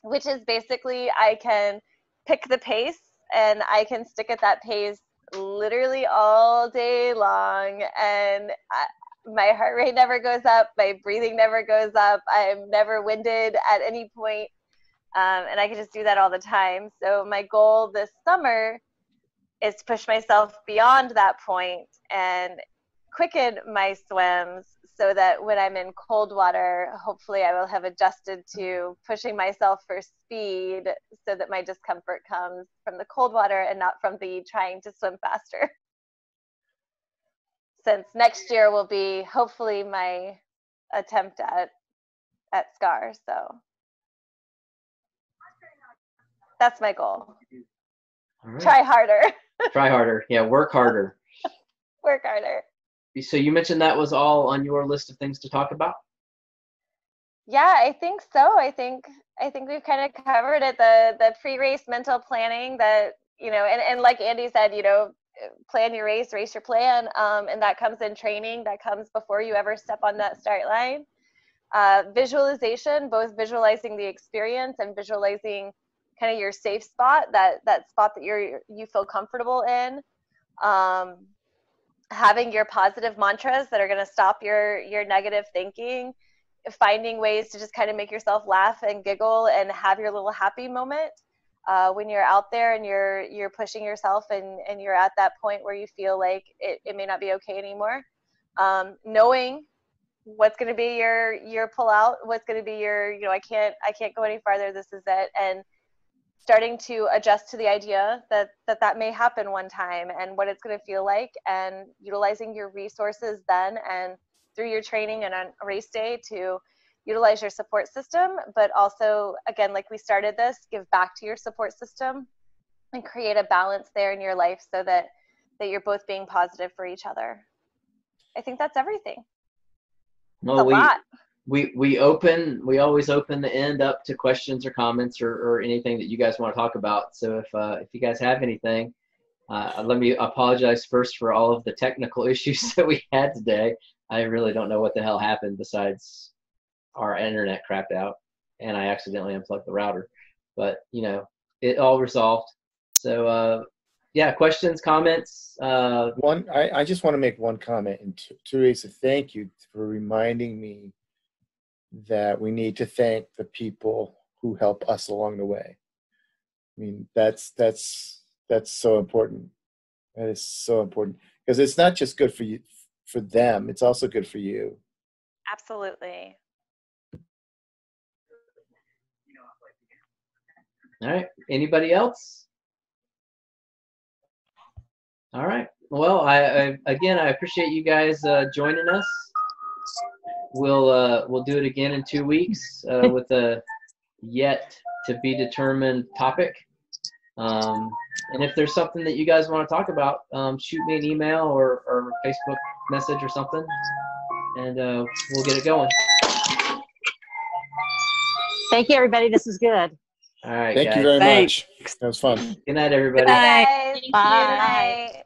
which is basically I can pick the pace and I can stick at that pace literally all day long, and my heart rate never goes up, my breathing never goes up, I'm never winded at any point, and I can just do that all the time. So my goal this summer is to push myself beyond that point and quicken my swims so that when I'm in cold water, hopefully I will have adjusted to pushing myself for speed so that my discomfort comes from the cold water and not from the trying to swim faster. Since next year will be hopefully my attempt at SCAR, so that's my goal. All right. Try harder. Try harder. Yeah, work harder. Work harder. So you mentioned that was all on your list of things to talk about? Yeah, I think so. I think we've kind of covered it. The pre-race mental planning that, and like Andy said, plan your race your plan. And that comes in training, that comes before you ever step on that start line. Visualization, both visualizing the experience and visualizing kind of your safe spot, that spot that you feel comfortable in. having your positive mantras that are going to stop your negative thinking, finding ways to just kind of make yourself laugh and giggle and have your little happy moment when you're out there and you're pushing yourself and you're at that point where you feel like it may not be okay anymore. Knowing what's going to be your pull out, what's going to be your, I can't go any farther, this is it, and starting to adjust to the idea that may happen one time and what it's going to feel like, and utilizing your resources then and through your training and on race day to utilize your support system, but also, again, like we started this, give back to your support system and create a balance there in your life so that you're both being positive for each other. I think that's everything. Well, a lot. We always open the end up to questions or comments or anything that you guys want to talk about. So if you guys have anything, let me apologize first for all of the technical issues that we had today. I really don't know what the hell happened besides our internet crapped out and I accidentally unplugged the router, but it all resolved. So yeah, questions, comments. I just want to make one comment, and Teresa, thank you for reminding me that we need to thank the people who help us along the way. I mean, that's so important. That is so important, because it's not just good for you, for them, it's also good for you. Absolutely. All right. Anybody else? All right. Well, I again, I appreciate you guys joining us. We'll do it again in 2 weeks with a yet to be determined topic. And if there's something that you guys want to talk about, shoot me an email or Facebook message or something, and we'll get it going. Thank you, everybody. This is good. All right, Thank guys. you very Thanks. much. That was fun. Good night, everybody. Good night. Guys, Bye. good night.